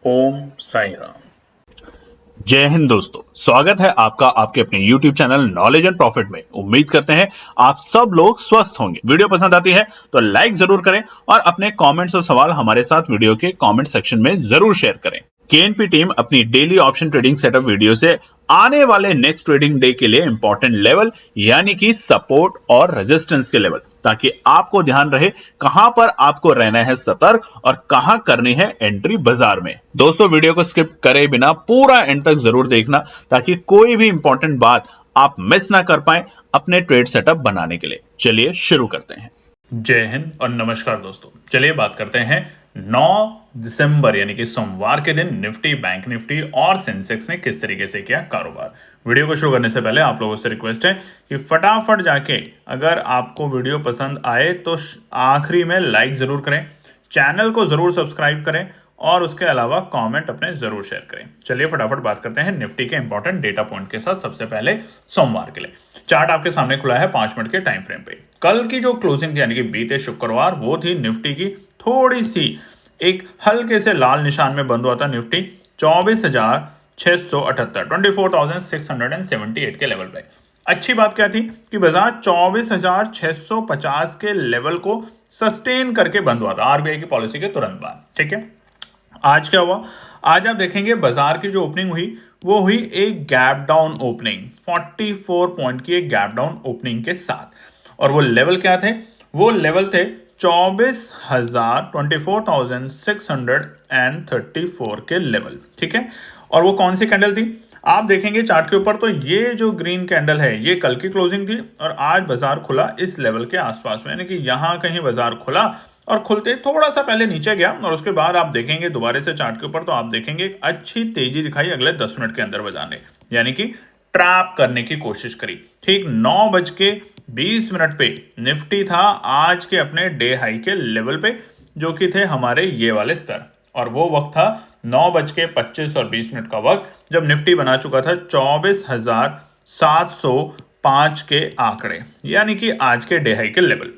ओम साई राम। जय हिंद दोस्तों, स्वागत है आपका आपके अपने YouTube channel knowledge and profit में। उम्मीद करते हैं आप सब लोग स्वस्थ होंगे। वीडियो पसंद आती है तो लाइक जरूर करें और अपने कमेंट्स और सवाल हमारे साथ वीडियो के कमेंट सेक्शन में जरूर शेयर करें। केएनपी टीम अपनी daily option trading setup video से आने वाले नेक्स्ट ट्रेडिंग डे के लिए इंपॉर्टेंट लेवल यानी कि सपोर्ट और रेजिस्टेंस के लेवल, ताकि आपको ध्यान रहे कहां पर आपको रहना है सतर्क और कहां करनी है एंट्री बाजार में। दोस्तों, वीडियो को स्किप करे बिना पूरा एंड तक जरूर देखना ताकि कोई भी इंपॉर्टेंट बात आप मिस ना कर पाए अपने ट्रेड सेटअप बनाने के लिए। चलिए शुरू करते हैं। जय हिंद और नमस्कार दोस्तों, चलिए बात करते हैं 9 दिसंबर यानी कि सोमवार के दिन निफ्टी, बैंक निफ्टी और सेंसेक्स ने किस तरीके से किया कारोबार। वीडियो को शुरू करने से पहले आप लोगों से रिक्वेस्ट है कि फटाफट जाके अगर आपको वीडियो पसंद आए तो आखिरी में लाइक जरूर करें, चैनल को जरूर सब्सक्राइब करें और उसके अलावा कमेंट अपने जरूर शेयर करें। चलिए फटाफट बात करते हैं निफ्टी के इंपॉर्टेंट डेटा पॉइंट के साथ। सबसे पहले सोमवार के लिए चार्ट आपके सामने खुला है 5 मिनट के टाइम फ्रेम पे। कल की जो क्लोजिंग थी यानी कि बीते शुक्रवार, वो थी निफ्टी की थोड़ी सी एक हल्के से लाल निशान में बंद हुआ था निफ्टी 24,678 24,678 के लेवल पे। अच्छी बात क्या थी कि बाजार 24,650 के लेवल को सस्टेन करके बंद हुआ था आरबीआई की पॉलिसी के तुरंत बाद। ठीक है, आज क्या हुआ? आज आप देखेंगे बाजार की जो ओपनिंग हुई वो हुई एक गैप डाउन ओपनिंग, 44 पॉइंट की एक गैप डाउन ओपनिंग के साथ। और वो लेवल क्या थे? वो लेवल थे 24,634 के लेवल। ठीक है, और वो कौन सी कैंडल थी आप देखेंगे चार्ट के ऊपर, तो ये जो ग्रीन कैंडल है ये कल की क्लोजिंग थी और आज बाजार खुला इस लेवल के आसपास में, यानी कि यहां कहीं बाजार खुला और खुलते थोड़ा सा पहले नीचे गया और उसके बाद आप देखेंगे दोबारा से चार्ट के ऊपर, तो आप देखेंगे एक अच्छी तेजी दिखाई अगले 10 मिनट के अंदर बाजार ने, यानी कि ट्रैप करने की कोशिश करी। ठीक 9:20 पे निफ्टी था आज के अपने डे हाई के लेवल पे, जो कि थे हमारे ये वाले स्तर, और वो वक्त था 9:25 का वक्त जब निफ्टी बना चुका था 24,705 के आंकड़े, यानी कि आज के डे हाई के लेवल।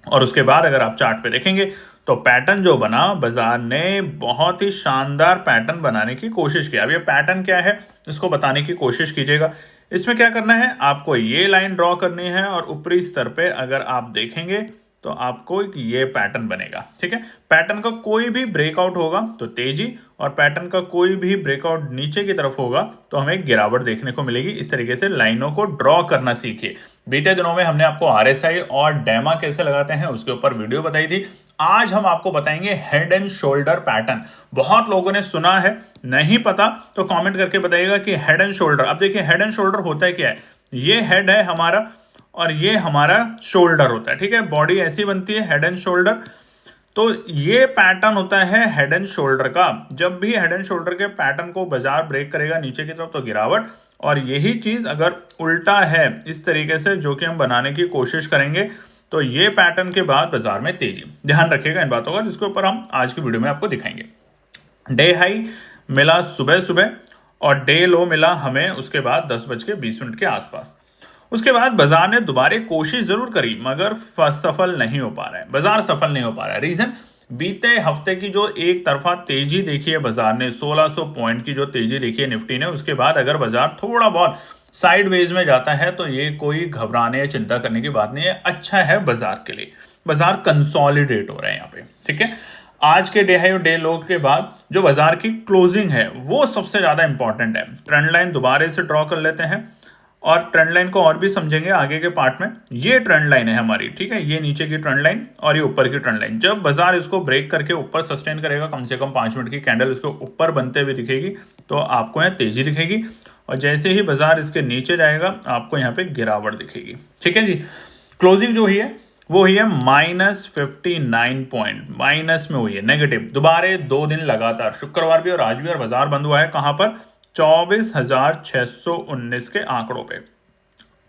और उसके बाद अगर आप चार्ट पे देखेंगे तो पैटर्न जो बना, बाजार ने बहुत ही शानदार पैटर्न बनाने की कोशिश की। अब ये पैटर्न क्या है इसको बताने की कोशिश कीजिएगा। इसमें क्या करना है, आपको ये लाइन ड्रॉ करनी है और ऊपरी स्तर पे अगर आप देखेंगे तो आपको ये पैटर्न बनेगा। ठीक है, पैटर्न का कोई भी ब्रेकआउट होगा तो तेजी, और पैटर्न का कोई भी ब्रेकआउट नीचे की तरफ होगा तो हमें गिरावट देखने को मिलेगी। इस तरीके से लाइनों को ड्रॉ करना सीखिए। बीते दिनों में हमने आपको आरएसआई और डेमा कैसे लगाते हैं उसके ऊपर वीडियो बताई थी। आज हम आपको बताएंगे हेड एंड शोल्डर पैटर्न। बहुत लोगों ने सुना है, नहीं पता तो कमेंट करके बताइएगा कि हेड एंड शोल्डर। अब देखिए हेड एंड शोल्डर होता है क्या है, ये हेड है हमारा और ये हमारा शोल्डर होता है। ठीक है, बॉडी ऐसी बनती है हेड एंड शोल्डर, तो ये पैटर्न होता है हेड एंड शोल्डर का। जब भी हेड एंड शोल्डर के पैटर्न को बाजार ब्रेक करेगा नीचे की तरफ तो गिरावट, और यही चीज अगर उल्टा है इस तरीके से जो कि हम बनाने की कोशिश करेंगे तो ये पैटर्न के बाद बाजार में तेजी। ध्यान रखिएगा इन बातों का, जिसके ऊपर हम आज की वीडियो में आपको दिखाएंगे। डे हाई मिला सुबह सुबह और डे लो मिला हमें उसके बाद 10:20 के आसपास। उसके बाद बाजार ने दोबारा कोशिश जरूर करी मगर सफल नहीं हो पा रहा है, बाजार सफल नहीं हो पा रहा है। रीजन, बीते हफ्ते की जो एक तरफा तेजी देखी है बाजार ने, 1600 पॉइंट की जो तेजी देखी है निफ्टी ने, उसके बाद अगर बाजार थोड़ा बहुत साइडवेज में जाता है तो ये कोई घबराने या चिंता करने की बात नहीं है, अच्छा है बाजार के लिए। बाजार कंसोलिडेट हो रहे हैं यहाँ पे। ठीक है, आज के डे हाई और डे लो के बाद जो बाजार की क्लोजिंग है वो सबसे ज्यादा इंपॉर्टेंट है। ट्रेंड लाइन दोबारा से ड्रॉ कर लेते हैं और ट्रेंड लाइन को और भी समझेंगे आगे के पार्ट में। ये ट्रेंड लाइन है हमारी, ठीक है, ये नीचे की ट्रेंड लाइन और ये ऊपर की ट्रेंड लाइन। जब बाजार इसको ब्रेक करके ऊपर सस्टेन करेगा, कम से कम 5 मिनट की कैंडल इसको ऊपर बनते हुए दिखेगी तो आपको यहाँ तेजी दिखेगी, और जैसे ही बाजार इसके नीचे जाएगा आपको यहाँ पे गिरावट दिखेगी। ठीक है जी, क्लोजिंग जो हुई है वो हुई है -59 पॉइंट, माइनस में हुई है, नेगेटिव। दोबारा 2 दिन लगातार, शुक्रवार भी और आज भी, और बाजार बंद हुआ है कहां पर? 24,619 के आंकड़ों पे।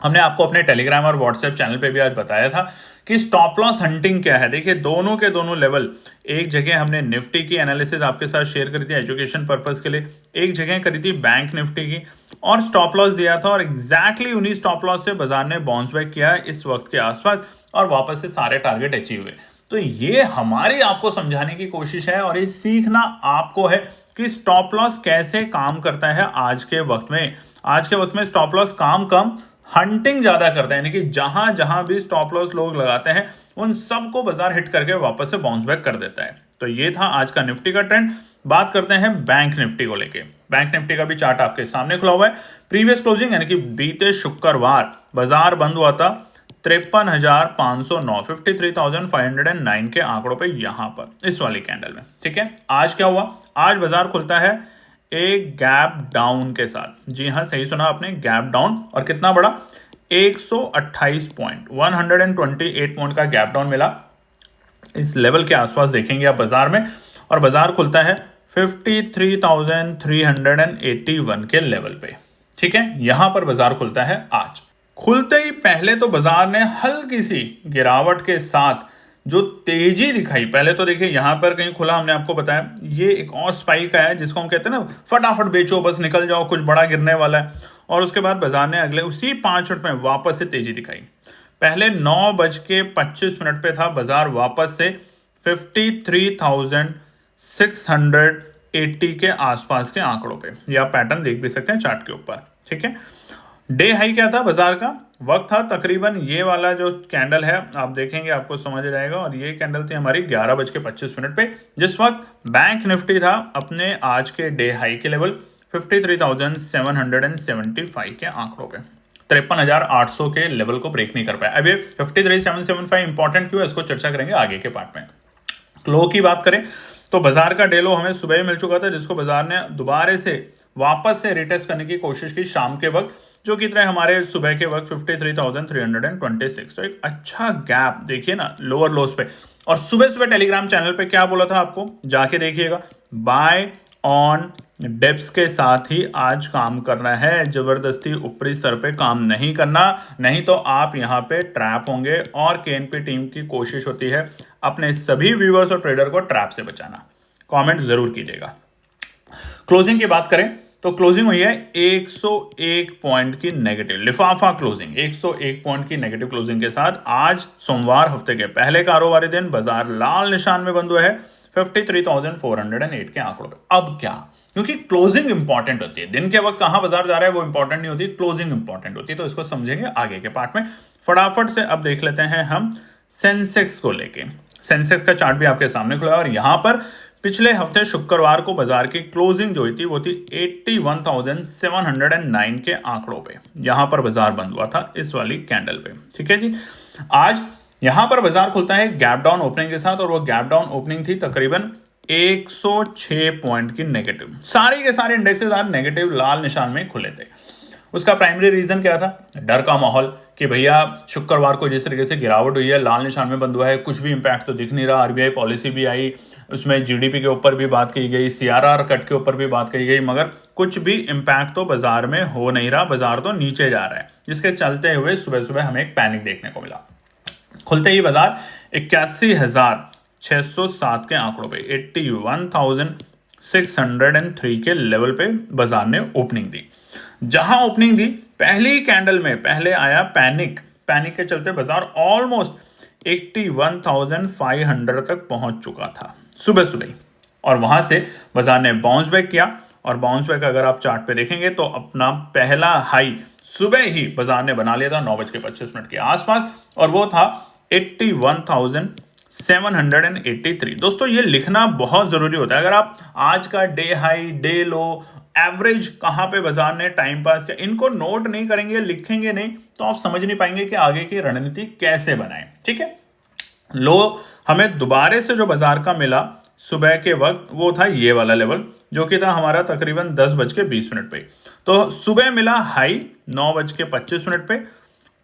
हमने आपको अपने टेलीग्राम और व्हाट्सएप चैनल पे भी आज बताया था कि स्टॉप लॉस हंटिंग क्या है। देखिए दोनों के दोनों लेवल, एक जगह हमने निफ्टी की एनालिसिस आपके साथ शेयर करी थी एजुकेशन पर्पस के लिए, एक जगह करी थी बैंक निफ्टी की, और स्टॉप लॉस दिया था, और एग्जैक्टली उन्हीं स्टॉप लॉस से बाजार ने बाउंस बैक किया इस वक्त के आसपास और वापस से सारे टारगेट अचीव हुए। तो ये हमारी आपको समझाने की कोशिश है और ये सीखना आपको है कि स्टॉप लॉस कैसे काम करता है आज के वक्त में। आज के वक्त में स्टॉप लॉस काम कम हंटिंग ज्यादा करता है, यानी कि जहां जहां भी स्टॉप लॉस लोग लगाते हैं उन सबको बाजार हिट करके वापस से बाउंस बैक कर देता है। तो ये था आज का निफ्टी का ट्रेंड। बात करते हैं बैंक निफ्टी को लेके। बैंक निफ्टी का भी चार्ट आपके सामने खुला हुआ है। प्रीवियस क्लोजिंग यानी कि बीते शुक्रवार बाजार बंद हुआ था 53,509 53,509 के आंकड़ों पे, यहां पर इस वाली कैंडल में। ठीक है, आज क्या हुआ? आज बाजार खुलता है एक गैप डाउन के साथ। जी हां, सही सुना आपने, गैप डाउन। और कितना बड़ा? 128 पॉइंट, 128 पॉइंट का गैप डाउन मिला। इस लेवल के आसपास देखेंगे आप बाजार में, और बाजार खुलता है 53,381 के लेवल पे। ठीक है, यहां पर बाजार खुलता है आज। खुलते ही पहले तो बाजार ने हल्की सी गिरावट के साथ जो तेजी दिखाई, पहले तो देखिए यहां पर कहीं खुला, हमने आपको बताया ये एक और स्पाइक आया जिसको हम कहते हैं ना फटाफट बेचो बस निकल जाओ, कुछ बड़ा गिरने वाला है। और उसके बाद बाजार ने अगले उसी 5 मिनट में वापस से तेजी दिखाई। पहले 9:25 पे था बाजार वापस से 53,680 के आसपास के आंकड़ों पे। ये आप पैटर्न देख भी सकते हैं चार्ट के ऊपर। ठीक है, डे हाई क्या था बाजार का? वक्त था तकरीबन ये वाला जो कैंडल है, आप देखेंगे आपको समझ आ जाएगा। और ये कैंडल थी हमारी 11:25 पे, जिस वक्त बैंक निफ्टी था अपने आज के डे हाई के लेवल 53,775 के आंकड़ों पे। 53,800 के लेवल को ब्रेक नहीं कर पाया। अब ये 53,775 इंपॉर्टेंट क्यों है, इसको चर्चा करेंगे आगे के पार्ट में। क्लो की बात करें तो बाजार का डे लो हमें सुबह मिल चुका था, जिसको बाजार ने दोबारा से वापस से रिटेस्ट करने की कोशिश की शाम के वक्त, जो कि तरह हमारे सुबह के वक्त 53,326। तो एक अच्छा गैप देखिए ना लोअर लोस पे। और सुबह सुबह टेलीग्राम चैनल पे क्या बोला था आपको, जाके देखिएगा, बाय ऑन डिप्स के साथ ही आज काम करना है, जबरदस्ती ऊपरी स्तर पे काम नहीं करना, नहीं तो आप यहां पे ट्रैप होंगे। और केएनपी टीम की कोशिश होती है अपने सभी व्यूअर्स और ट्रेडर को ट्रैप से बचाना। कमेंट जरूर कीजिएगा। क्लोजिंग की बात करें तो क्लोजिंग हुई है 101 पॉइंट की नेगेटिव, लिफाफा क्लोजिंग 101 पॉइंट की नेगेटिव क्लोजिंग के साथ आज सोमवार हफ्ते के पहले कारोबारी दिन बाजार लाल निशान में बंद हुआ है 53,408 के आंकड़ों पे। अब क्या, क्योंकि क्लोजिंग इंपॉर्टेंट होती है, दिन के वक्त कहां बाजार जा रहा है वो इंपॉर्टेंट नहीं होती, क्लोजिंग इंपॉर्टेंट होती है। तो इसको समझेंगे आगे के पार्ट में। फटाफट से अब देख लेते हैं हम सेंसेक्स को लेके। सेंसेक्स का चार्ट भी आपके सामने खुला है, और यहां पर पिछले हफ्ते शुक्रवार को बाजार की क्लोजिंग जो हुई थी वो थी 81,709 के आंकड़ों पे। यहां पर बाजार बंद हुआ था इस वाली कैंडल पे। ठीक है जी, आज यहां पर बाजार खुलता है गैप डाउन ओपनिंग के साथ, और वो गैप डाउन ओपनिंग थी तकरीबन 106 पॉइंट की नेगेटिव। सारे के सारे इंडेक्सेस आज नेगेटिव लाल निशान में खुले थे। उसका प्राइमरी रीजन क्या था? डर का माहौल कि भैया शुक्रवार को जिस तरीके से गिरावट हुई है, लाल निशान में बंद हुआ है, कुछ भी इंपैक्ट तो दिख नहीं रहा। आरबीआई पॉलिसी भी आई, उसमें जीडीपी के ऊपर भी बात की गई, सीआरआर कट के ऊपर भी बात की गई, मगर कुछ भी इंपैक्ट तो बाजार में हो नहीं रहा, बाजार तो नीचे जा रहा है, जिसके चलते हुए सुबह सुबह हमें एक पैनिक देखने को मिला। खुलते ही बाजार 81,607 के आंकड़ों पे 81,603 के लेवल पे बाजार ने ओपनिंग दी। जहां ओपनिंग दी पहली कैंडल में पहले आया पैनिक के चलते बाजार ऑलमोस्ट 81,500 तक पहुंच चुका था सुबह सुबह। और वहां से बाजार ने बाउंस बैक किया, और बाउंस बैक अगर आप चार्ट पे देखेंगे तो अपना पहला हाई सुबह ही बाजार ने बना लिया था 9:25 के आसपास, और वो था 81,783। दोस्तों ये लिखना बहुत जरूरी होता है। अगर आप आज का डे हाई, डे लो, एवरेज कहां पे बाजार ने टाइम पास किया, इनको नोट नहीं करेंगे, लिखेंगे नहीं, तो आप समझ नहीं पाएंगे कि आगे की रणनीति कैसे बनाएं। ठीक है, लो हमें दोबारा से जो बाजार का मिला सुबह के वक्त वो था ये वाला लेवल, जो कि था हमारा तकरीबन 10:20 पे। तो सुबह मिला हाई 9:25 पे,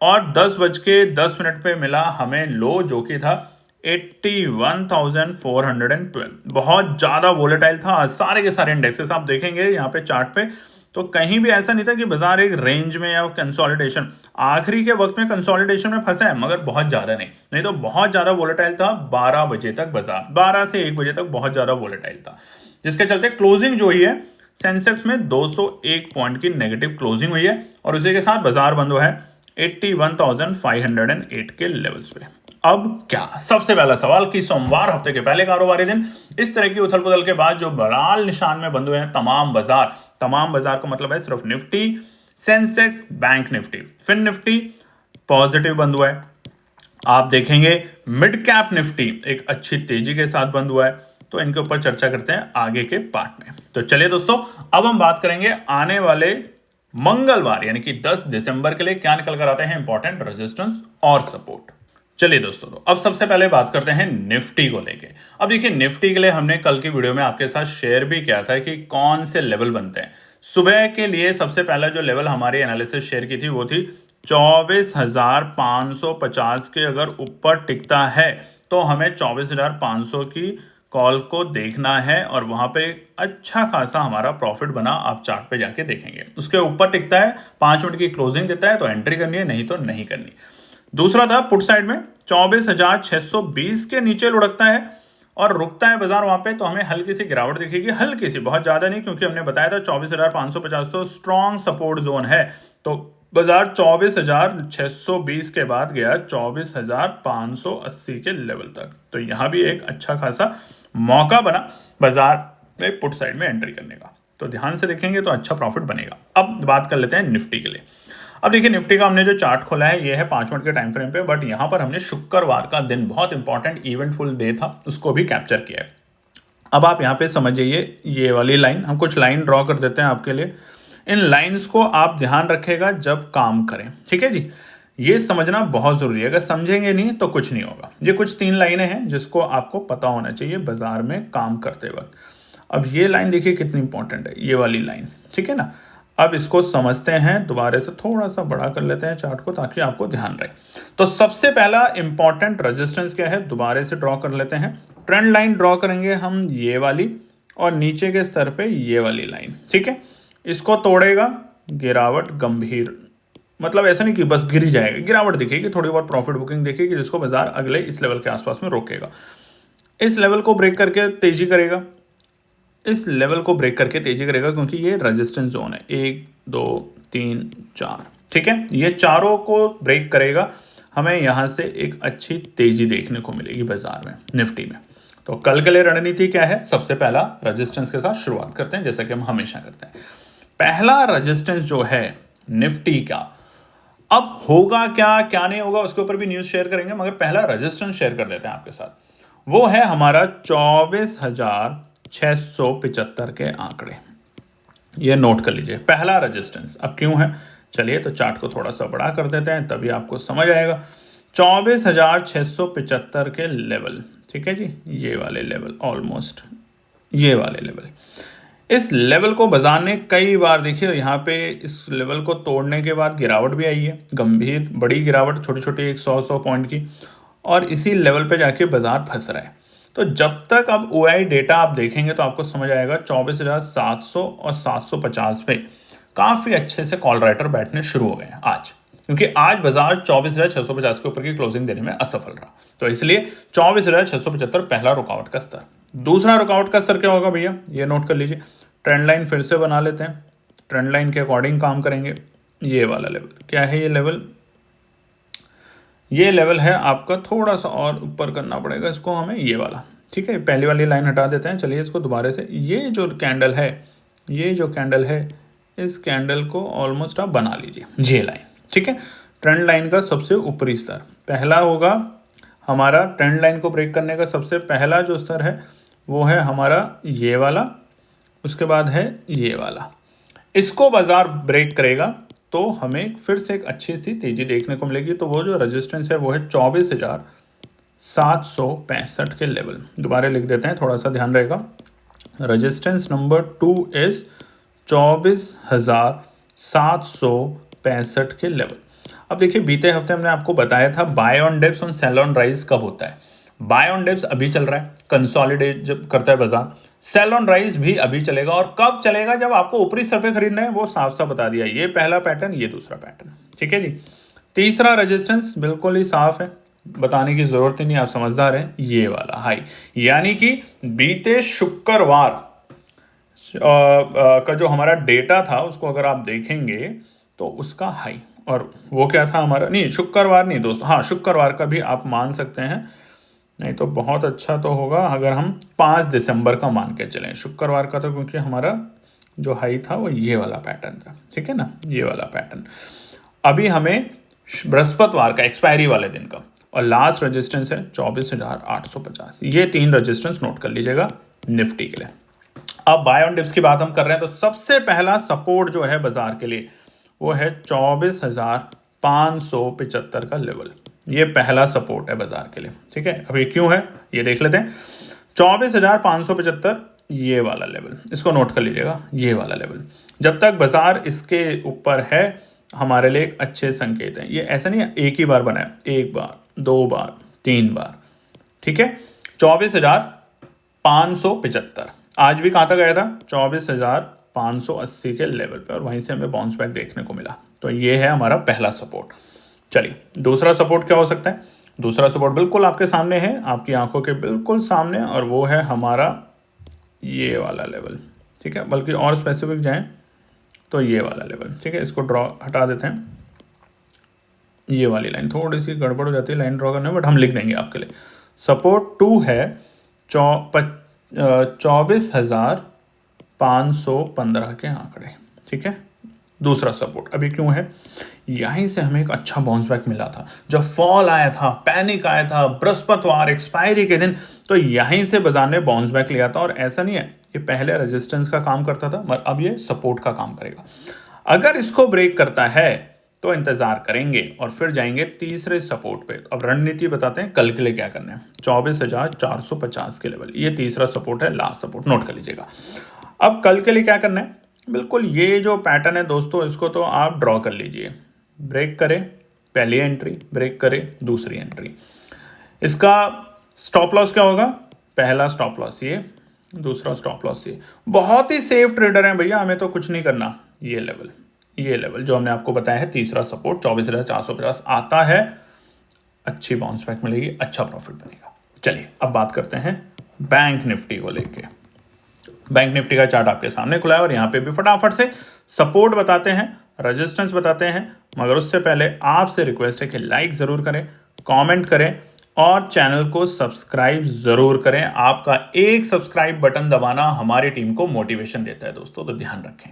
और 10:10 पे मिला हमें लो, जो कि था 81,412। बहुत ज्यादा वोलेटाइल था सारे के सारे इंडेक्सेस। आप देखेंगे यहाँ पे चार्ट पे तो कहीं भी ऐसा नहीं था कि बाजार एक रेंज में या कंसोलिडेशन, आखिरी के वक्त में कंसोलिडेशन में फंसा है, मगर बहुत ज्यादा नहीं तो बहुत ज्यादा वोलेटाइल था। 12 बजे तक बाजार, 12 से 1 बजे तक बहुत ज्यादा वोलेटाइल था, जिसके चलते क्लोजिंग जो हुई है सेंसेक्स में 201 पॉइंट की नेगेटिव क्लोजिंग हुई है, और उसी के साथ बाजार बंद हुआ है 81,508 के लेवल्स पे। अब क्या सबसे पहला सवाल कि सोमवार हफ्ते के पहले कारोबारी दिन इस तरह की उथल पुथल के बाद जो बड़ाल निशान में बंद हुए हैं तमाम बाजार का मतलब है सिर्फ निफ्टी, सेंसेक्स, बैंक निफ्टी, फिन निफ्टी पॉजिटिव बंद हुआ है। आप देखेंगे मिड कैप निफ्टी एक अच्छी तेजी के साथ बंद हुआ है। तो इनके ऊपर चर्चा करते हैं आगे के पार्ट में। तो चलिए दोस्तों, अब हम बात करेंगे आने वाले मंगलवार यानी कि 10 दिसंबर के लिए क्या निकल कर आते हैं इंपॉर्टेंट रेजिस्टेंस और सपोर्ट। चलिए दोस्तों, तो अब सबसे पहले बात करते हैं निफ्टी को लेके। अब देखिए, निफ्टी के लिए हमने कल की वीडियो में आपके साथ शेयर भी किया था कि कौन से लेवल बनते हैं। सुबह के लिए सबसे पहला जो लेवल हमारी एनालिसिस शेयर की थी वो थी 24,550 के अगर ऊपर टिकता है तो हमें 24,500 की कॉल को देखना है और वहां पे अच्छा खासा हमारा प्रॉफिट बना आप चार्ट पे जाके देखेंगे। उसके ऊपर टिकता है, 5 मिनट की क्लोजिंग देता है तो एंट्री करनी है, नहीं तो नहीं करनी। दूसरा था पुट साइड में 24,620 के नीचे लुढ़कता है और रुकता है बाजार वहां पे तो हमें हल्की सी गिरावट दिखेगी, हल्की सी, बहुत ज्यादा नहीं, क्योंकि हमने बताया था 24,550 तो स्ट्रॉन्ग सपोर्ट जोन है। तो बाजार 24,620 के बाद गया 24,580 के लेवल तक। तो यहां भी एक अच्छा खासा मौका बना बाजार में पुट साइड में एंट्री करने का। तो ध्यान से देखेंगे तो अच्छा प्रॉफिट बनेगा। अब बात कर लेते हैं निफ्टी के लिए। अब देखिए, निफ्टी का हमने जो चार्ट खोला है ये है 5 मिनट के टाइम फ्रेम पे, बट यहां पर हमने शुक्रवार का दिन, बहुत इंपॉर्टेंट इवेंटफुल डे था, उसको भी कैप्चर किया है। अब आप यहां पे समझ जाइए, ये वाली लाइन, हम कुछ लाइन ड्रॉ कर देते हैं आपके लिए। इन लाइंस को आप ध्यान रखेगा जब काम करें, ठीक है जी। ये समझना बहुत जरूरी है, अगर समझेंगे नहीं तो कुछ नहीं होगा। ये कुछ 3 लाइनें हैं जिसको आपको पता होना चाहिए बाजार में काम करते वक्त। अब ये लाइन देखिए कितनी इंपॉर्टेंट है, ये वाली लाइन, ठीक है ना। अब इसको समझते हैं, दोबारा से थोड़ा सा बड़ा कर लेते हैं चार्ट को ताकि आपको ध्यान रहे। तो सबसे पहला इंपॉर्टेंट रेजिस्टेंस क्या है, दोबारा से ड्रॉ कर लेते हैं। ट्रेंड लाइन ड्रॉ करेंगे हम ये वाली, और नीचे के स्तर पे ये वाली लाइन, ठीक है। इसको तोड़ेगा गिरावट गंभीर, मतलब ऐसा नहीं कि बस गिर जाएगा, गिरावट दिखेगी, थोड़ी बहुत प्रॉफिट बुकिंग दिखेगी, जिसको बाजार अगले इस लेवल के आसपास में रोकेगा। इस लेवल को ब्रेक करके तेजी करेगा, इस लेवल को ब्रेक करके तेजी करेगा, क्योंकि ये रेजिस्टेंस जोन है 1 2 3 4, ठीक है। ये चारों को ब्रेक करेगा, हमें यहां से एक अच्छी तेजी देखने को मिलेगी बाजार में, निफ्टी में। तो कल के लिए रणनीति क्या है, सबसे पहला रेजिस्टेंस के साथ शुरुआत करते हैं, जैसा कि हम हमेशा करते हैं। पहला रेजिस्टेंस जो है निफ्टी का, अब होगा क्या क्या नहीं होगा उसके ऊपर भी न्यूज शेयर करेंगे, मगर पहला रेजिस्टेंस शेयर कर देते हैं आपके साथ। वो है हमारा 24,675 के आंकड़े, ये नोट कर लीजिए, पहला रेजिस्टेंस। अब क्यों है, चलिए तो चार्ट को थोड़ा सा बड़ा कर देते हैं, तभी आपको समझ आएगा। 24,675 के लेवल, ठीक है जी, ये वाले लेवल, ऑलमोस्ट ये वाले लेवल, इस लेवल को बाजार ने कई बार, देखिए यहाँ पे इस लेवल को तोड़ने के बाद गिरावट भी आई है, गंभीर बड़ी गिरावट, छोटी छोटी 100 पॉइंट की, और इसी लेवल पे जाके बाजार फंस रहा है। तो जब तक अब OI डेटा आप देखेंगे तो आपको समझ आएगा 24,700 और 750 पे काफी अच्छे से कॉल राइटर बैठने शुरू हो गए हैं आज, क्योंकि आज बाजार 24,650 के ऊपर की क्लोजिंग देने में असफल रहा। तो इसलिए 24,675 पहला रुकावट का स्तर। दूसरा रुकावट का स्तर क्या होगा भैया, ये नोट कर लीजिए। ट्रेंड लाइन फिर से बना लेते हैं, ट्रेंड लाइन के अकॉर्डिंग काम करेंगे। ये वाला लेवल क्या है, ये लेवल, ये लेवल है आपका, थोड़ा सा और ऊपर करना पड़ेगा इसको हमें, ये वाला, ठीक है। पहली वाली लाइन हटा देते हैं, चलिए इसको दोबारा से, ये जो कैंडल है, ये जो कैंडल है, इस कैंडल को ऑलमोस्ट आप बना लीजिए, ये लाइन, ठीक है। ट्रेंड लाइन का सबसे ऊपरी स्तर पहला होगा हमारा, ट्रेंड लाइन को ब्रेक करने का सबसे पहला जो स्तर है वो है हमारा ये वाला, उसके बाद है ये वाला। इसको बाजार ब्रेक करेगा तो हमें फिर से एक अच्छी सी तेजी देखने को मिलेगी। तो वो जो रेजिस्टेंस है वो है 24,765 के लेवल। दोबारा लिख देते हैं, थोड़ा सा ध्यान रहेगा। रेजिस्टेंस नंबर 2 इज 24,765 के लेवल। अब देखिए, बीते हफ्ते हमने आपको बताया था बाय ऑन डिप्स और सेल ऑन राइज कब होता है। बाय ऑन डिप्स अभी चल रहा है, कंसोलिडेट जब करता है बाजार। सेल ऑन राइज भी अभी चलेगा, और कब चलेगा, जब आपको ऊपरी स्तर पे खरीदना है, वो साफ साफ बता दिया। ये पहला पैटर्न, ये दूसरा पैटर्न, ठीक है जी। तीसरा रेजिस्टेंस बिल्कुल ही साफ है, बताने की जरूरत ही नहीं, आप समझदार हैं, ये वाला हाई, यानी कि बीते शुक्रवार का जो हमारा डेटा था उसको अगर आप देखेंगे तो उसका हाई, और वो क्या था हमारा, नहीं शुक्रवार नहीं दोस्तों, हाँ शुक्रवार का भी आप मान सकते हैं, नहीं तो बहुत अच्छा तो होगा अगर हम 5 दिसंबर का मान के चलें। शुक्रवार का तो क्योंकि हमारा जो हाई था वो ये वाला पैटर्न था, ठीक है ना, ये वाला पैटर्न। अभी हमें बृहस्पतिवार का एक्सपायरी वाले दिन का और लास्ट रेजिस्टेंस है 24,850, ये 3 रेजिस्टेंस नोट कर लीजिएगा निफ्टी के लिए। अब बाय ऑन डिप्स की बात हम कर रहे हैं तो सबसे पहला सपोर्ट जो है बाजार के लिए वो है 24,575 का लेवल, ये पहला सपोर्ट है बाजार के लिए, ठीक है। अब ये क्यों है ये देख लेते हैं। 24,575 ये वाला लेवल, इसको नोट कर लीजिएगा, ये वाला लेवल जब तक बाजार इसके ऊपर है हमारे लिए एक अच्छे संकेत हैं। ये ऐसा नहीं है एक ही बार बना है, 1 बार 2 बार 3 बार, ठीक है। 24,575 आज भी कहाँ तक गया था, 24,580 के लेवल पे, और वहीं से हमें बाउंस बैक देखने को मिला। तो ये है हमारा पहला सपोर्ट। चलिए दूसरा सपोर्ट क्या हो सकता है, दूसरा सपोर्ट बिल्कुल आपके सामने है, आपकी आंखों के बिल्कुल सामने, और वो है हमारा ये वाला लेवल, ठीक है। बल्कि और स्पेसिफिक जाएं तो ये वाला लेवल, ठीक है। इसको ड्रॉ हटा देते हैं, ये वाली लाइन थोड़ी सी गड़बड़ हो जाती है लाइन ड्रॉ करने में, बट हम लिख देंगे आपके लिए। सपोर्ट 2 है 24,515 के आंकड़े, ठीक है। दूसरा सपोर्ट अभी क्यों है, यहीं से हमें एक अच्छा बाउंस बैक मिला था जब फॉल आया था, पैनिक आया था बृहस्पतिवार एक्सपायरी के दिन, तो यहीं से बाजार ने बाउंस बैक लिया था। और ऐसा नहीं है ये पहले रेजिस्टेंस का काम करता था, मगर अब ये सपोर्ट का काम करेगा। अगर इसको ब्रेक करता है तो इंतजार करेंगे और फिर जाएंगे तीसरे सपोर्ट पे। अब रणनीति बताते हैं कल के लिए क्या करना है। 24,450 के लेवल, ये तीसरा सपोर्ट है, लास्ट सपोर्ट नोट कर लीजिएगा। अब कल के लिए क्या करना है, बिल्कुल ये जो पैटर्न है दोस्तों, इसको तो आप ड्रॉ कर लीजिए। ब्रेक करे पहली एंट्री, ब्रेक करे दूसरी एंट्री। इसका स्टॉप लॉस क्या होगा, पहला स्टॉप लॉस ये, दूसरा स्टॉप लॉस ये। बहुत ही सेफ ट्रेडर हैं भैया, हमें तो कुछ नहीं करना। ये लेवल जो हमने आपको बताया है तीसरा सपोर्ट 24,450 आता है, अच्छी बाउंस बैक मिलेगी, अच्छा प्रॉफिट बनेगा। चलिए अब बात करते हैं बैंक निफ्टी को लेके। बैंक निफ्टी का चार्ट आपके सामने खुला है और यहाँ पे भी फटाफट से सपोर्ट बताते हैं, रेजिस्टेंस बताते हैं, मगर उससे पहले आपसे रिक्वेस्ट है कि लाइक जरूर करें, कमेंट करें और चैनल को सब्सक्राइब जरूर करें। आपका एक सब्सक्राइब बटन दबाना हमारी टीम को मोटिवेशन देता है दोस्तों, तो ध्यान रखें।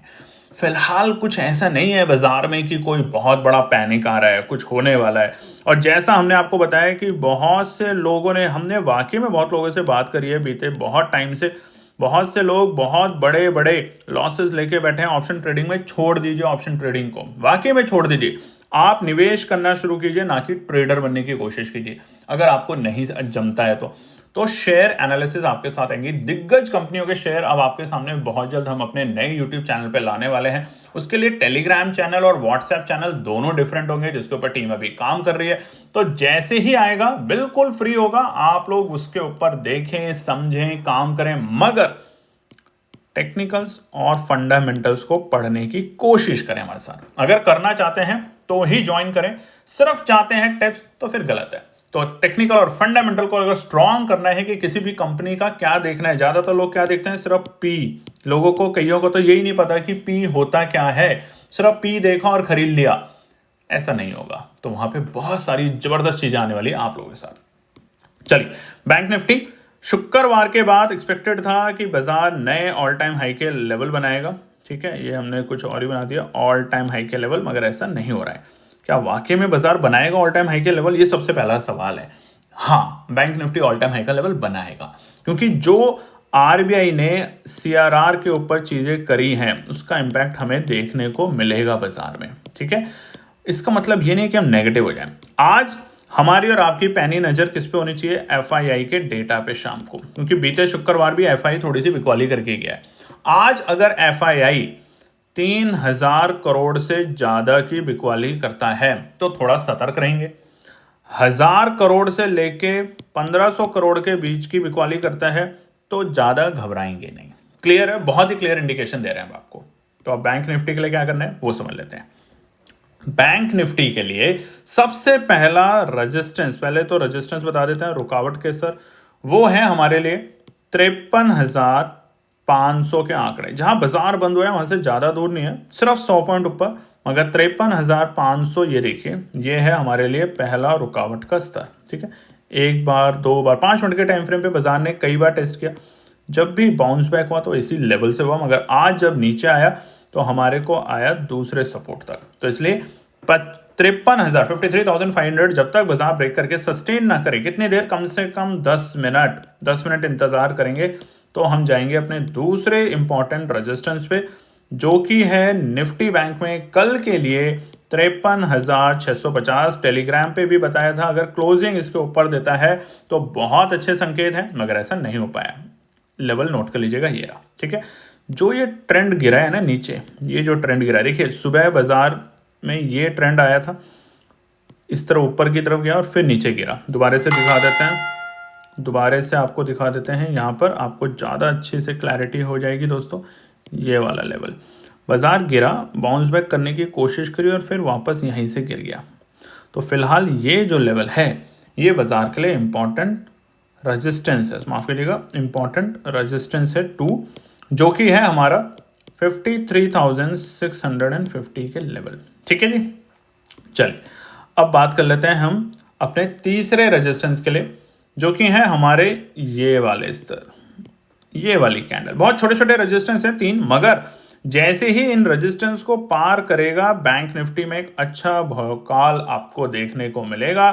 फिलहाल कुछ ऐसा नहीं है बाजार में कि कोई बहुत बड़ा पैनिक आ रहा है, कुछ होने वाला है। और जैसा हमने आपको बताया कि बहुत से लोगों ने, हमने वाकई में बहुत लोगों से बात करी है बीते बहुत टाइम से, बहुत से लोग बहुत बड़े बड़े लॉसेस लेके बैठे हैं ऑप्शन ट्रेडिंग में। छोड़ दीजिए ऑप्शन ट्रेडिंग को, वाकई में छोड़ दीजिए। आप निवेश करना शुरू कीजिए, ना कि ट्रेडर बनने की कोशिश कीजिए। अगर आपको नहीं जमता है तो शेयर एनालिसिस आपके साथ आएंगी। दिग्गज कंपनियों के शेयर अब आपके सामने बहुत जल्द हम अपने नए यूट्यूब चैनल पे लाने वाले हैं। उसके लिए टेलीग्राम चैनल और व्हाट्सएप चैनल दोनों डिफरेंट होंगे, जिसके ऊपर टीम अभी काम कर रही है। तो जैसे ही आएगा बिल्कुल फ्री होगा, आप लोग उसके ऊपर देखें, समझें, काम करें, मगर टेक्निकल्स और फंडामेंटल्स को पढ़ने की कोशिश करें हमारे साथ। अगर करना चाहते हैं तो ही ज्वाइन करें, सिर्फ चाहते हैं टिप्स तो फिर गलत है। तो टेक्निकल और फंडामेंटल को अगर स्ट्रांग करना है कि किसी भी कंपनी का क्या देखना है, ज्यादातर लोग क्या देखते हैं, सिर्फ पी। लोगों को, कईयों को तो यही नहीं पता कि पी होता क्या है, सिर्फ पी देखा और खरीद लिया। ऐसा नहीं होगा, तो वहां पे बहुत सारी जबरदस्त चीजें आने वाली है आप लोगों के साथ। चलिए बैंक निफ्टी शुक्रवार के बाद एक्सपेक्टेड था कि बाजार नए ऑल टाइम हाई के लेवल बनाएगा, ठीक है। ये हमने कुछ और ही बना दिया ऑल टाइम हाई के लेवल, मगर ऐसा नहीं हो रहा है। क्या वाकई में बाजार बनाएगा ऑल टाइम हाई के लेवल, ये सबसे पहला सवाल है। हाँ, bank Nifty all time high का लेवल बनाएगा, क्योंकि जो आरबीआई ने सीआरआर के ऊपर चीजें करी हैं उसका इंपैक्ट हमें देखने को मिलेगा बाजार में, ठीक है। इसका मतलब ये नहीं कि हम नेगेटिव हो जाएं। आज हमारी और आपकी पैनी नजर किस पे होनी चाहिए, एफआईआई के डेटा पे शाम को, क्योंकि बीते शुक्रवार भी एफआई थोड़ी सी बिकवाली करके गया है। आज अगर एफआईआई 3,000 करोड़ से ज्यादा की बिकवाली करता है तो थोड़ा सतर्क रहेंगे। 1,000 करोड़ से लेके 1,500 करोड़ के बीच की बिकवाली करता है तो ज्यादा घबराएंगे नहीं। क्लियर है, बहुत ही क्लियर इंडिकेशन दे रहे हैं आपको। तो अब बैंक निफ्टी के लिए क्या करना है वो समझ लेते हैं। बैंक निफ्टी के लिए सबसे पहला रेजिस्टेंस, पहले तो रेजिस्टेंस बता देते हैं, रुकावट के सर, वो है हमारे लिए 53,500 500 के आंकड़े, जहां बाजार बंद हुआ है वहां से ज्यादा दूर नहीं है, सिर्फ 100 पॉइंट ऊपर, मगर 53,500 ये देखिए, ये है हमारे लिए पहला रुकावट का स्तर। ठीक है, एक बार, दो बार, 5 मिनट के टाइम फ्रेम पे बाजार ने कई बार टेस्ट किया, जब भी बाउंस बैक हुआ तो इसी लेवल से हुआ, मगर आज जब नीचे आया तो हमारे को आया दूसरे सपोर्ट तक। तो इसलिए 53,500 जब तक बाजार ब्रेक करके सस्टेन ना करे, कितनी देर, कम से कम 10 मिनट इंतजार करेंगे तो हम जाएंगे अपने दूसरे इंपॉर्टेंट रेजिस्टेंस पे, जो कि है निफ्टी बैंक में कल के लिए 53,650। टेलीग्राम पे भी बताया था अगर क्लोजिंग इसके ऊपर देता है तो बहुत अच्छे संकेत हैं, मगर ऐसा नहीं हो पाया। लेवल नोट कर लीजिएगा, ये रहा। ठीक है, जो ये ट्रेंड गिरा है ना नीचे, ये जो ट्रेंड गिरा है, देखिए सुबह बाजार में ये ट्रेंड आया था, इस तरह ऊपर की तरफ गया और फिर नीचे गिरा। दोबारा से दिखा देते हैं, दोबारा से आपको दिखा देते हैं, यहाँ पर आपको ज़्यादा अच्छे से क्लैरिटी हो जाएगी दोस्तों। ये वाला लेवल बाजार गिरा, बाउंस बैक करने की कोशिश करी और फिर वापस यहीं से गिर गया। तो फिलहाल ये जो लेवल है ये बाजार के लिए इम्पॉर्टेंट रेजिस्टेंस है, माफ कीजिएगा, इम्पॉर्टेंट रेजिस्टेंस है 2, जो कि है हमारा 53,650 के लेवल। ठीक है जी, चलिए अब बात कर लेते हैं हम अपने तीसरे रेजिस्टेंस के लिए, जो कि है हमारे ये वाले स्तर, ये वाली कैंडल। बहुत छोटे छोटे रेजिस्टेंस है 3, मगर जैसे ही इन रेजिस्टेंस को पार करेगा बैंक निफ्टी में एक अच्छा भौकाल आपको देखने को मिलेगा।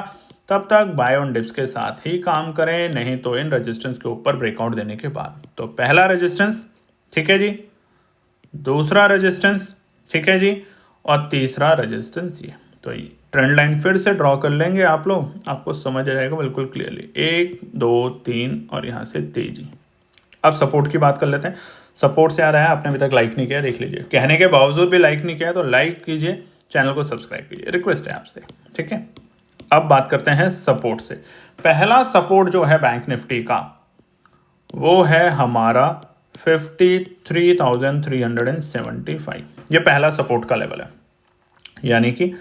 तब तक बाय ऑन डिप्स के साथ ही काम करें, नहीं तो इन रेजिस्टेंस के ऊपर ब्रेकआउट देने के बाद। तो पहला रेजिस्टेंस, ठीक है जी, दूसरा रेजिस्टेंस, ठीक है जी, और तीसरा रेजिस्टेंस ये। तो ट्रेंड लाइन फिर से ड्रॉ कर लेंगे आप लोग, आपको समझ आ जाएगा बिल्कुल क्लियरली। 1 2 3 और यहाँ से तेजी। अब सपोर्ट की बात कर लेते हैं। सपोर्ट से आ रहा है, आपने अभी तक लाइक नहीं किया, देख लीजिए, कहने के बावजूद भी लाइक नहीं किया तो लाइक कीजिए, चैनल को सब्सक्राइब कीजिए, रिक्वेस्ट है आपसे। ठीक है, अब बात करते हैं सपोर्ट से। पहला सपोर्ट जो है बैंक निफ्टी का वो है हमारा 53,375। ये पहला सपोर्ट का लेवल है, यानी कि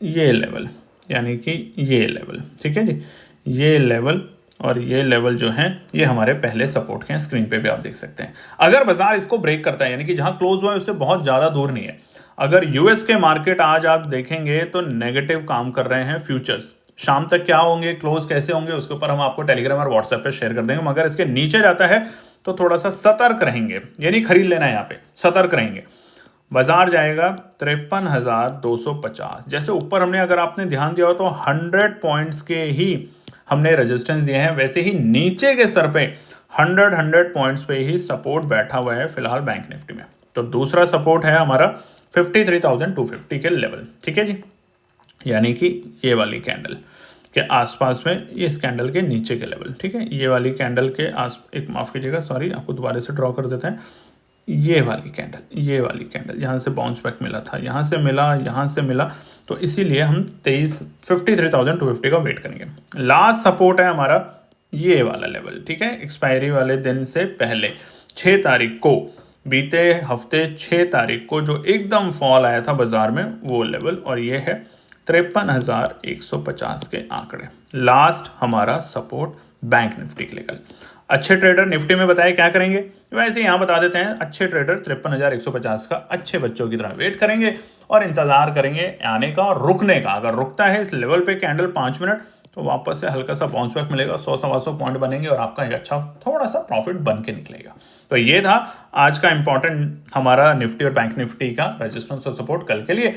ये लेवल, यानी कि ये लेवल। ठीक है जी, ये लेवल और ये लेवल जो है ये हमारे पहले सपोर्ट के हैं, स्क्रीन पे भी आप देख सकते हैं। अगर बाजार इसको ब्रेक करता है, यानी कि जहां क्लोज हुआ है उससे बहुत ज़्यादा दूर नहीं है। अगर यूएस के मार्केट आज आप देखेंगे तो नेगेटिव काम कर रहे हैं फ्यूचर्स, शाम तक क्या होंगे, क्लोज कैसे होंगे, उसके ऊपर हम आपको टेलीग्राम और व्हाट्सएप पे शेयर कर देंगे। मगर इसके नीचे जाता है तो थोड़ा सा सतर्क रहेंगे, यानी खरीद लेना है, यहाँ पे सतर्क रहेंगे। बाजार जाएगा 53,250। जैसे ऊपर हमने, अगर आपने ध्यान दिया हो तो 100 पॉइंट्स के ही हमने रेजिस्टेंस दिए हैं, वैसे ही नीचे के स्तर पे 100 पॉइंट्स पे ही सपोर्ट बैठा हुआ है फिलहाल बैंक निफ्टी में। तो दूसरा सपोर्ट है हमारा 53,250 के लेवल। ठीक है जी, यानी कि ये वाली कैंडल के आसपास में, ये इस कैंडल के नीचे के लेवल। ठीक है, ये वाली कैंडल के आस, एक माफ कीजिएगा, सॉरी, आपको दोबारा से ड्रॉ कर देते हैं। ये वाली कैंडल, ये वाली कैंडल यहाँ से बाउंस बैक मिला था, यहाँ से मिला, यहाँ से मिला, तो इसीलिए हम 53,250 का वेट करेंगे। लास्ट सपोर्ट है हमारा ये वाला लेवल। ठीक है, एक्सपायरी वाले दिन से पहले 6 तारीख को, बीते हफ्ते 6 तारीख को जो एकदम फॉल आया था बाजार में, वो लेवल, और ये है 53,150 के आंकड़े। लास्ट हमारा सपोर्ट बैंक निफ्टी के लिए। अच्छे ट्रेडर निफ्टी में बताए क्या करेंगे, वैसे यहाँ बता देते हैं। अच्छे ट्रेडर 53,150 का अच्छे बच्चों की तरह वेट करेंगे और इंतजार करेंगे आने का और रुकने का। अगर रुकता है इस लेवल पे कैंडल 5 मिनट, तो वापस से हल्का सा बाउंस बैक मिलेगा, 100-125 पॉइंट बनेंगे और आपका एक अच्छा थोड़ा सा प्रॉफिट बन के निकलेगा। तो ये था आज का इंपॉर्टेंट हमारा निफ्टी और बैंक निफ्टी का रेजिस्टेंस और सपोर्ट कल के लिए।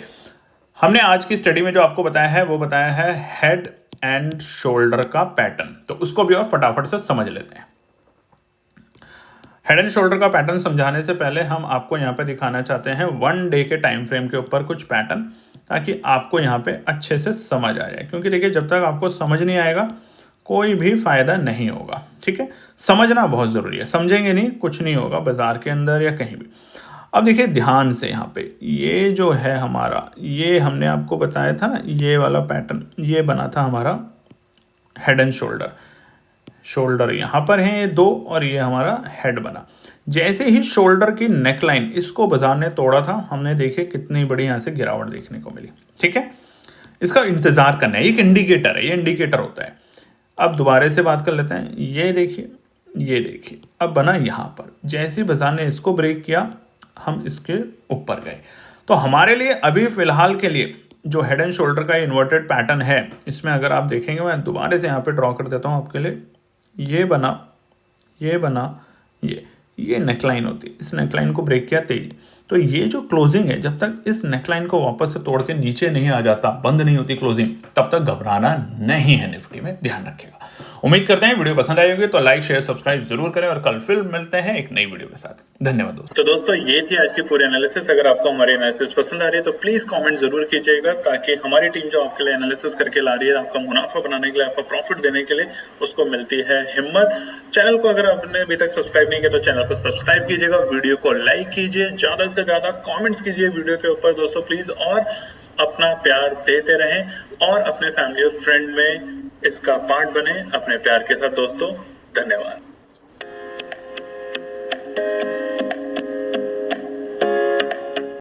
हमने आज की स्टडी में जो आपको बताया है वो बताया है हेड एंड शोल्डर का पैटर्न, तो उसको भी और फटाफट से समझ लेते हैं। हेड एंड शोल्डर का पैटर्न समझाने से पहले हम आपको यहाँ पे दिखाना चाहते हैं 1 डे के टाइम फ्रेम के ऊपर कुछ पैटर्न, ताकि आपको यहाँ पे अच्छे से समझ आ जाए। क्योंकि देखिए, जब तक आपको समझ नहीं आएगा कोई भी फायदा नहीं होगा। ठीक है, समझना बहुत ज़रूरी है, समझेंगे नहीं कुछ नहीं होगा बाजार के अंदर या कहीं भी। अब देखिए ध्यान से, यहाँ पे ये जो है हमारा, ये हमने आपको बताया था ना, ये वाला पैटर्न, ये बना था हमारा हेड एंड शोल्डर। शोल्डर यहाँ पर है ये 2 और ये हमारा हेड बना। जैसे ही शोल्डर की नेकलाइन, इसको बाजार ने तोड़ा था, हमने देखे कितनी बड़ी यहाँ से गिरावट देखने को मिली। ठीक है, इसका इंतजार करना है, एक इंडिकेटर है, ये इंडिकेटर होता है। अब दोबारा से बात कर लेते हैं। ये देखिए, ये देखिए अब बना यहाँ पर। जैसे ही बाजार ने इसको ब्रेक किया हम इसके ऊपर गए। तो हमारे लिए अभी फिलहाल के लिए जो हेड एंड शोल्डर का इन्वर्टेड पैटर्न है, इसमें अगर आप देखेंगे, मैं दोबारा से यहाँ पे ड्रॉ कर देता हूँ आपके लिए। ये बना, ये बना, ये नेकलाइन होती है। इस नेकलाइन को ब्रेक किया तेजी। तो ये जो क्लोजिंग है, जब तक इस नेकलाइन को वापस से तोड़ के नीचे नहीं आ जाता, बंद नहीं होती क्लोजिंग, तब तक घबराना नहीं है निफ्टी में, ध्यान रखिएगा। उम्मीद करते हैं वीडियो पसंद आई होगी, तो लाइक शेयर सब्सक्राइब जरूर करें और कल फिर मिलते हैं एक नई वीडियो के साथ। धन्यवाद दोस्तों। तो दोस्तों ये थी आज की पूरी एनालिसिस। अगर आपको हमारी एनालिसिस पसंद आ रही है तो प्लीज कमेंट जरूर कीजिएगा, ताकि हमारी टीम जो आपके लिए एनालिसिस करके ला रही है, आपका मुनाफा बनाने के लिए, आपका प्रॉफिट देने के लिए, उसको मिलती है हिम्मत। चैनल को अगर आपने अभी तक सब्सक्राइब नहीं किया तो चैनल को सब्सक्राइब कीजिएगा, वीडियो को लाइक कीजिए, ज्यादा से ज्यादा कमेंट्स कीजिए वीडियो के ऊपर दोस्तों प्लीज, और अपना प्यार देते रहें और अपने फैमिली और फ्रेंड में इसका पार्ट बने अपने प्यार के साथ दोस्तों। धन्यवाद।